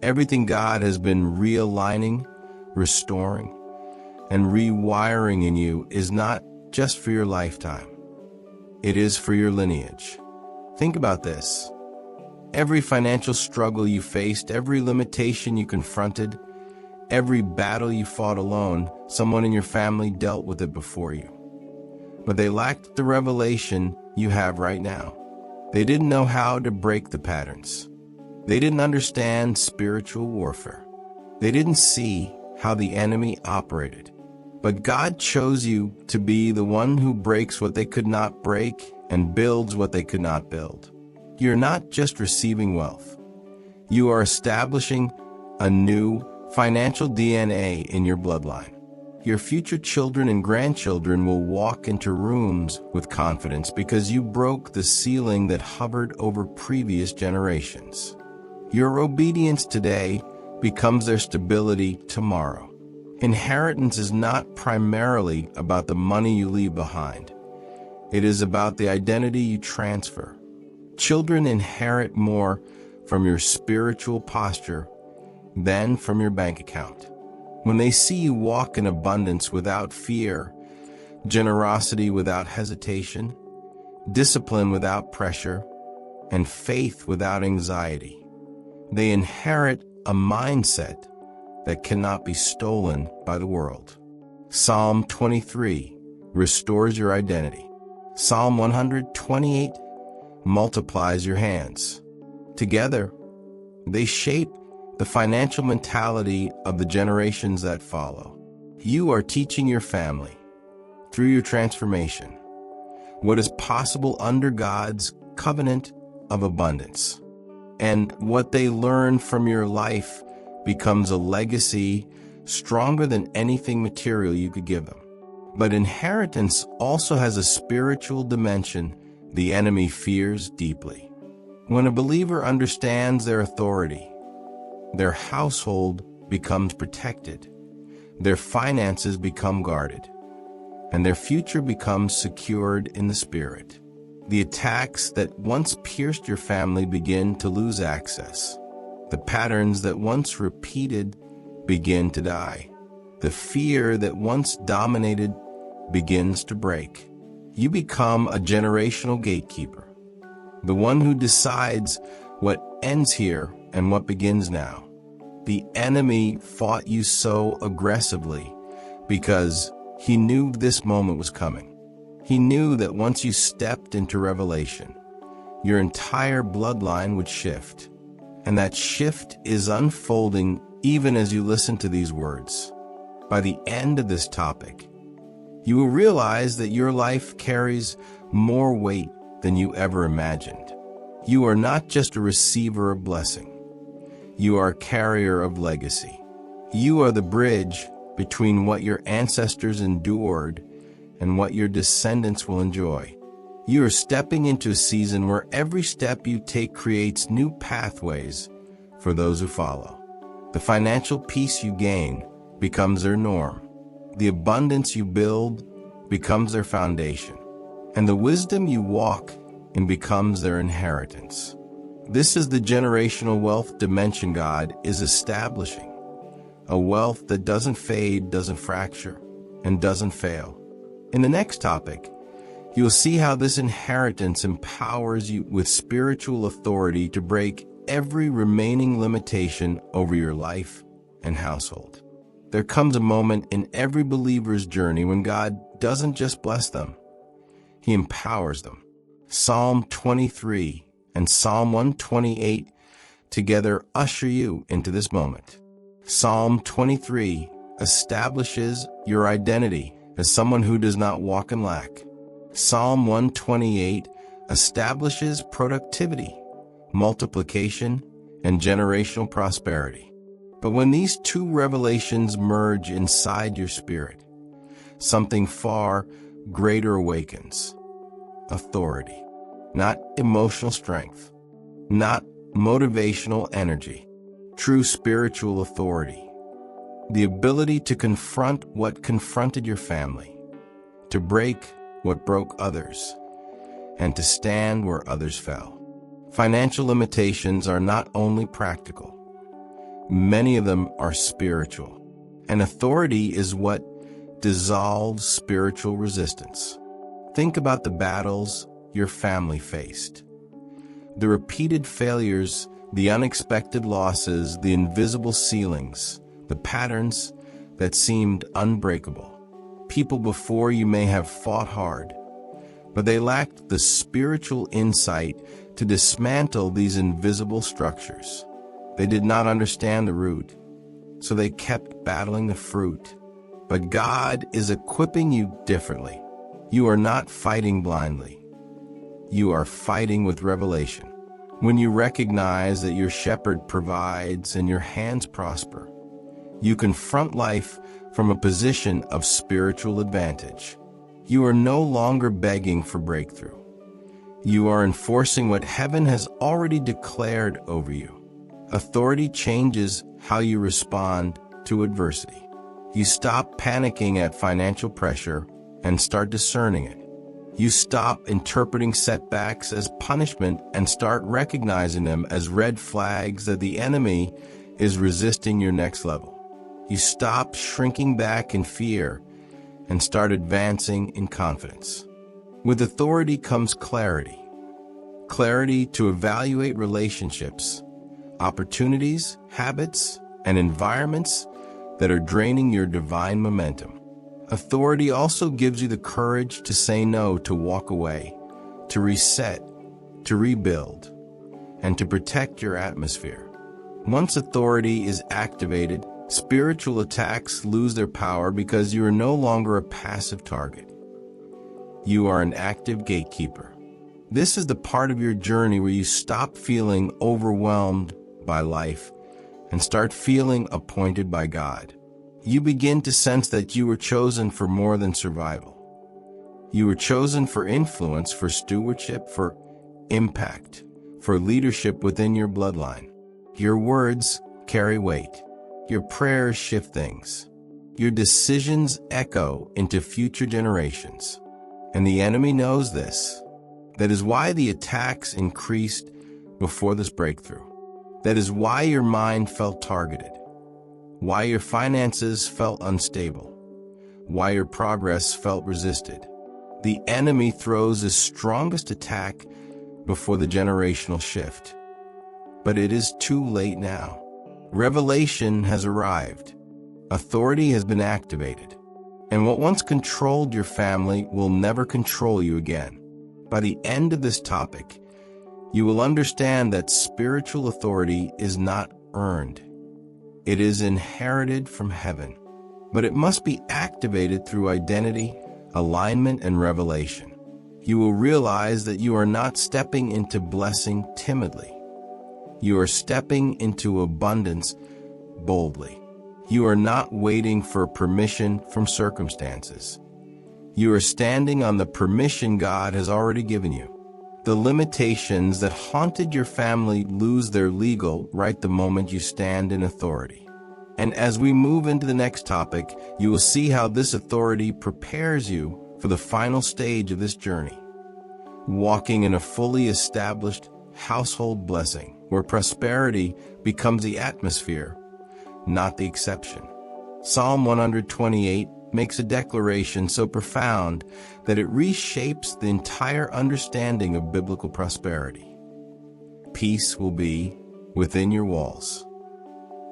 Everything God has been realigning, restoring, and rewiring in you is not just for your lifetime. It is for your lineage. Think about this. Every financial struggle you faced, every limitation you confronted, every battle you fought alone, someone in your family dealt with it before you. But they lacked the revelation you have right now. They didn't know how to break the patterns. They didn't understand spiritual warfare. They didn't see how the enemy operated. But God chose you to be the one who breaks what they could not break and builds what they could not build. You're not just receiving wealth. You are establishing a new financial DNA in your bloodline. Your future children and grandchildren will walk into rooms with confidence because you broke the ceiling that hovered over previous generations. Your obedience today becomes their stability tomorrow. Inheritance is not primarily about the money you leave behind. It is about the identity you transfer. Children inherit more from your spiritual posture than from your bank account. When they see you walk in abundance without fear, generosity without hesitation, discipline without pressure, and faith without anxiety, they inherit a mindset that cannot be stolen by the world. Psalm 23 restores your identity. Psalm 128 multiplies your hands. Together, they shape the financial mentality of the generations that follow. You are teaching your family, through your transformation, what is possible under God's covenant of abundance. And what they learn from your life becomes a legacy stronger than anything material you could give them. But inheritance also has a spiritual dimension the enemy fears deeply. When a believer understands their authority, their household becomes protected, their finances become guarded, and their future becomes secured in the Spirit. The attacks that once pierced your family begin to lose access. The patterns that once repeated begin to die. The fear that once dominated begins to break. You become a generational gatekeeper, the one who decides what ends here and what begins now. The enemy fought you so aggressively because he knew this moment was coming. He knew that once you stepped into revelation, your entire bloodline would shift. And that shift is unfolding even as you listen to these words. By the end of this topic, you will realize that your life carries more weight than you ever imagined. You are not just a receiver of blessing. You are a carrier of legacy. You are the bridge between what your ancestors endured and what your descendants will enjoy. You are stepping into a season where every step you take creates new pathways for those who follow. The financial peace you gain becomes their norm. The abundance you build becomes their foundation. And the wisdom you walk in becomes their inheritance. This is the generational wealth dimension God is establishing. A wealth that doesn't fade, doesn't fracture, and doesn't fail. In the next topic, you will see how this inheritance empowers you with spiritual authority to break every remaining limitation over your life and household. There comes a moment in every believer's journey when God doesn't just bless them, He empowers them. Psalm 23 and Psalm 128 together usher you into this moment. Psalm 23 establishes your identity as someone who does not walk in lack. Psalm 128 establishes productivity, multiplication, and generational prosperity. But when these two revelations merge inside your spirit, something far greater awakens. Authority. Not emotional strength, not motivational energy. True spiritual authority. The ability to confront what confronted your family, to break what broke others, and to stand where others fell. Financial limitations are not only practical. Many of them are spiritual. And authority is what dissolves spiritual resistance. Think about the battles your family faced. The repeated failures, the unexpected losses, the invisible ceilings, the patterns that seemed unbreakable. People before you may have fought hard, but they lacked the spiritual insight to dismantle these invisible structures. They did not understand the root, so they kept battling the fruit. But God is equipping you differently. You are not fighting blindly. You are fighting with revelation. When you recognize that your shepherd provides and your hands prosper, you confront life from a position of spiritual advantage. You are no longer begging for breakthrough. You are enforcing what heaven has already declared over you. Authority changes how you respond to adversity. You stop panicking at financial pressure and start discerning it. You stop interpreting setbacks as punishment and start recognizing them as red flags that the enemy is resisting your next level. You stop shrinking back in fear and start advancing in confidence. With authority comes clarity. Clarity to evaluate relationships, opportunities, habits, and environments that are draining your divine momentum. Authority also gives you the courage to say no, to walk away, to reset, to rebuild, and to protect your atmosphere. Once authority is activated, spiritual attacks lose their power because you are no longer a passive target. You are an active gatekeeper. This is the part of your journey where you stop feeling overwhelmed by life and start feeling appointed by God. You begin to sense that you were chosen for more than survival. You were chosen for influence, for stewardship, for impact, for leadership within your bloodline. Your words carry weight. Your prayers shift things. Your decisions echo into future generations. And the enemy knows this. That is why the attacks increased before this breakthrough. That is why your mind felt targeted. Why your finances felt unstable. Why your progress felt resisted. The enemy throws his strongest attack before the generational shift. But it is too late now. Revelation has arrived. Authority has been activated. And what once controlled your family will never control you again. By the end of this topic, you will understand that spiritual authority is not earned. It is inherited from heaven. But it must be activated through identity, alignment, and revelation. You will realize that you are not stepping into blessing timidly. You are stepping into abundance boldly. You are not waiting for permission from circumstances. You are standing on the permission God has already given you. The limitations that haunted your family lose their legal right the moment you stand in authority. And as we move into the next topic, you will see how this authority prepares you for the final stage of this journey. Walking in a fully established household blessing, where prosperity becomes the atmosphere, not the exception. Psalm 128 makes a declaration so profound that it reshapes the entire understanding of biblical prosperity. Peace will be within your walls.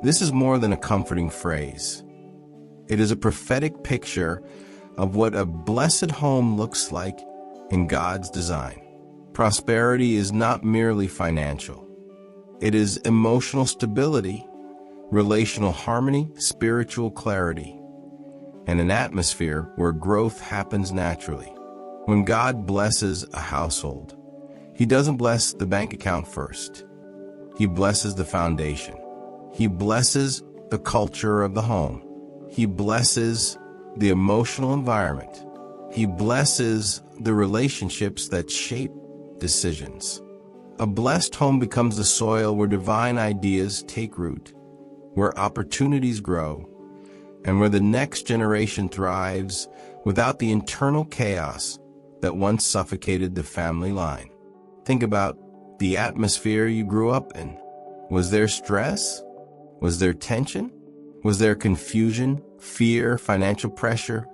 This is more than a comforting phrase. It is a prophetic picture of what a blessed home looks like in God's design. Prosperity is not merely financial. It is emotional stability, relational harmony, spiritual clarity, and an atmosphere where growth happens naturally. When God blesses a household, He doesn't bless the bank account first. He blesses the foundation. He blesses the culture of the home. He blesses the emotional environment. He blesses the relationships that shape decisions. A blessed home becomes the soil where divine ideas take root, where opportunities grow, and where the next generation thrives without the internal chaos that once suffocated the family line. Think about the atmosphere you grew up in. Was there stress? Was there tension? Was there confusion, fear, financial pressure,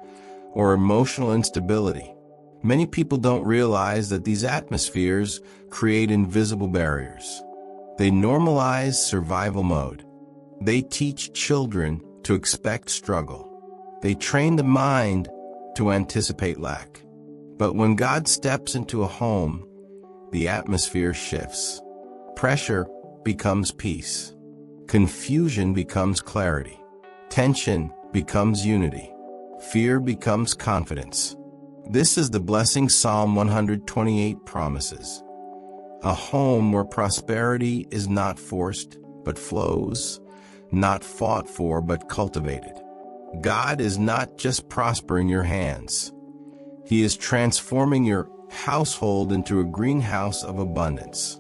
or emotional instability? Many people don't realize that these atmospheres create invisible barriers. They normalize survival mode. They teach children to expect struggle. They train the mind to anticipate lack. But when God steps into a home, the atmosphere shifts. Pressure becomes peace. Confusion becomes clarity. Tension becomes unity. Fear becomes confidence. This is the blessing Psalm 128 promises. A home where prosperity is not forced, but flows, not fought for, but cultivated. God is not just prospering your hands. He is transforming your household into a greenhouse of abundance.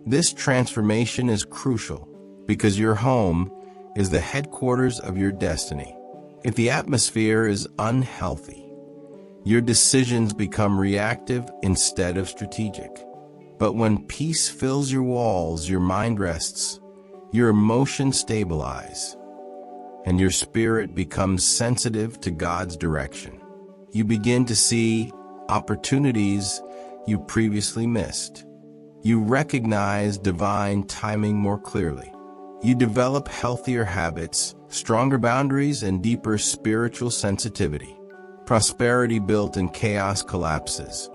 This transformation is crucial because your home is the headquarters of your destiny. If the atmosphere is unhealthy, your decisions become reactive instead of strategic. But when peace fills your walls, your mind rests, your emotions stabilize, and your spirit becomes sensitive to God's direction. You begin to see opportunities you previously missed. You recognize divine timing more clearly. You develop healthier habits, stronger boundaries, and deeper spiritual sensitivity. Prosperity built in chaos collapses,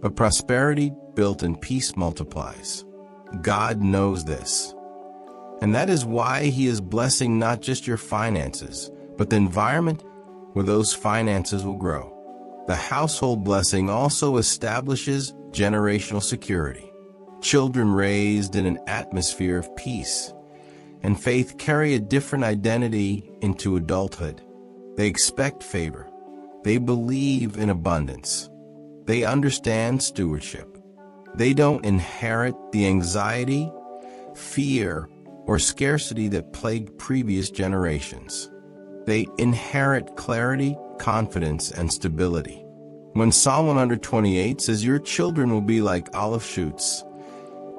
but prosperity built in peace multiplies. God knows this, and that is why He is blessing not just your finances, but the environment where those finances will grow. The household blessing also establishes generational security. Children raised in an atmosphere of peace and faith carry a different identity into adulthood. They expect favor. They believe in abundance. They understand stewardship. They don't inherit the anxiety, fear, or scarcity that plagued previous generations. They inherit clarity, confidence, and stability. When Psalm 128 says your children will be like olive shoots,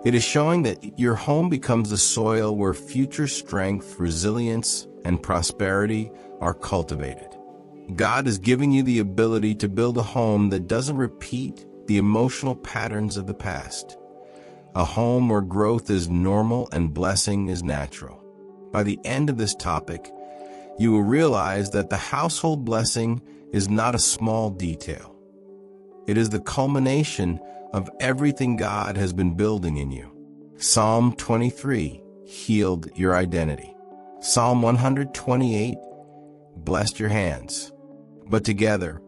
it is showing that your home becomes the soil where future strength, resilience, and prosperity are cultivated. God is giving you the ability to build a home that doesn't repeat the emotional patterns of the past. A home where growth is normal and blessing is natural. By the end of this topic, you will realize that the household blessing is not a small detail. It is the culmination of everything God has been building in you. Psalm 23 healed your identity. Psalm 128 blessed your hands. But together,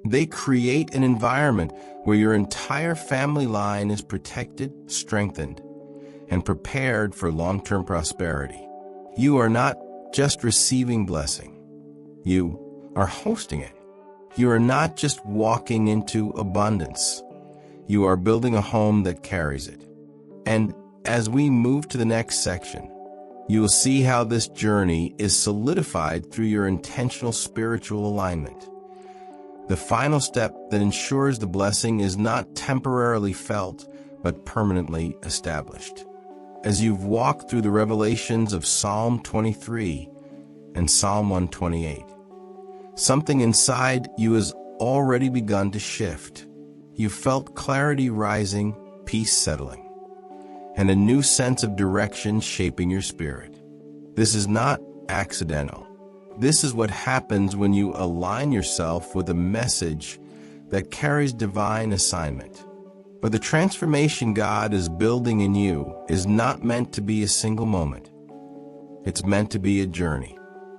they create an environment where your entire family line is protected, strengthened, and prepared for long-term prosperity. You are not just receiving blessing. You are hosting it. You are not just walking into abundance. You are building a home that carries it. And as we move to the next section, you will see how this journey is solidified through your intentional spiritual alignment. The final step that ensures the blessing is not temporarily felt, but permanently established. As you've walked through the revelations of Psalm 23 and Psalm 128, Something inside you has already begun to shift. You felt clarity rising, peace settling, and a new sense of direction shaping your spirit. This is not accidental. This is what happens when you align yourself with a message that carries divine assignment. But the transformation God is building in you is not meant to be a single moment. It's meant to be a journey,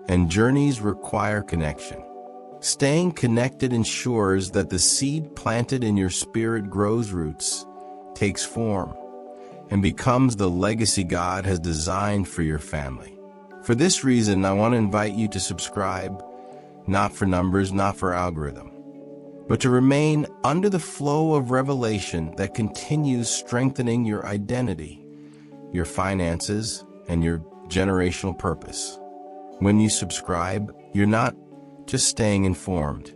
and journeys require connection. Staying connected ensures that the seed planted in your spirit grows roots, takes form, and becomes the legacy God has designed for your family. For this reason, I want to invite you to subscribe, not for numbers, not for algorithm, but to remain under the flow of revelation that continues strengthening your identity, your finances, and your generational purpose. When you subscribe, you're not just staying informed,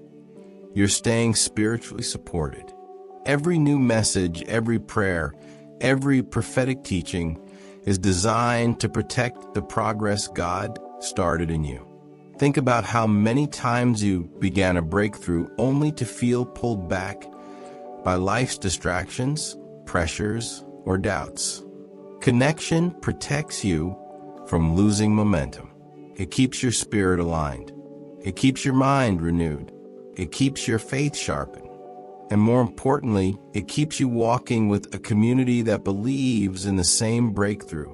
you're staying spiritually supported. Every new message, every prayer, every prophetic teaching is designed to protect the progress God started in you. Think about how many times you began a breakthrough only to feel pulled back by life's distractions, pressures, or doubts. Connection protects you from losing momentum. It keeps your spirit aligned. It keeps your mind renewed. It keeps your faith sharpened. And more importantly, it keeps you walking with a community that believes in the same breakthrough,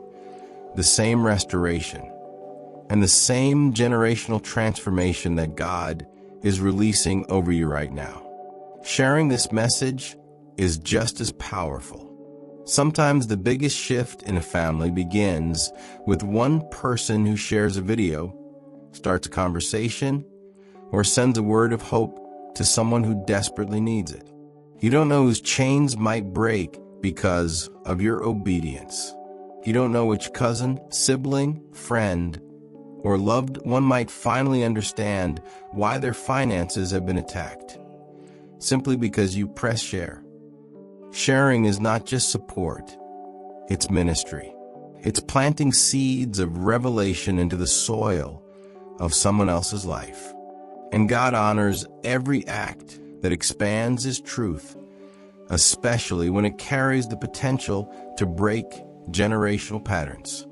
the same restoration, and the same generational transformation that God is releasing over you right now. Sharing this message is just as powerful. Sometimes the biggest shift in a family begins with one person who shares a video, starts a conversation, or sends a word of hope to someone who desperately needs it. You don't know whose chains might break because of your obedience. You don't know which cousin, sibling, friend, or loved one might finally understand why their finances have been attacked, simply because you press share. Sharing is not just support, it's ministry. It's planting seeds of revelation into the soil of someone else's life. And God honors every act that expands His truth, especially when it carries the potential to break generational patterns.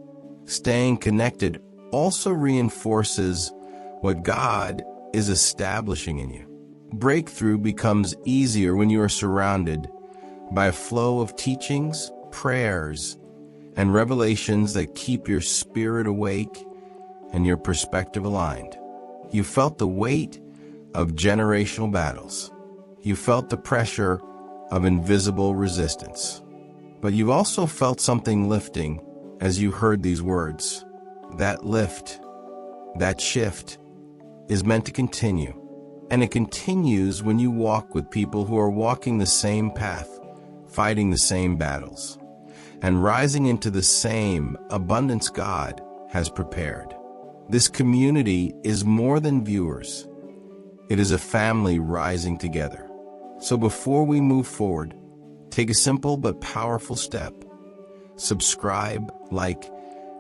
Staying connected also reinforces what God is establishing in you. Breakthrough becomes easier when you are surrounded by a flow of teachings, prayers, and revelations that keep your spirit awake and your perspective aligned. You felt the weight of generational battles. You felt the pressure of invisible resistance. But you've also felt something lifting as you heard these words. That lift, that shift, is meant to continue. And it continues when you walk with people who are walking the same path, fighting the same battles, and rising into the same abundance God has prepared. This community is more than viewers. It is a family rising together. So before we move forward, take a simple but powerful step. Subscribe, like,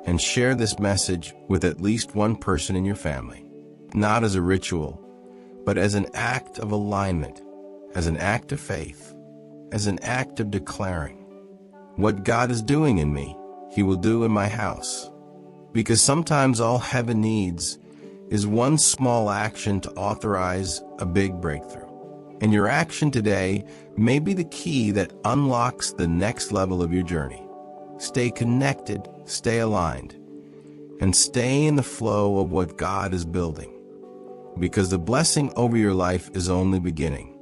and share this message with at least one person in your family. Not as a ritual, but as an act of alignment, as an act of faith, as an act of declaring, what God is doing in me, He will do in my house. Because sometimes all heaven needs is one small action to authorize a big breakthrough. And your action today may be the key that unlocks the next level of your journey. Stay connected, stay aligned, and stay in the flow of what God is building. Because the blessing over your life is only beginning.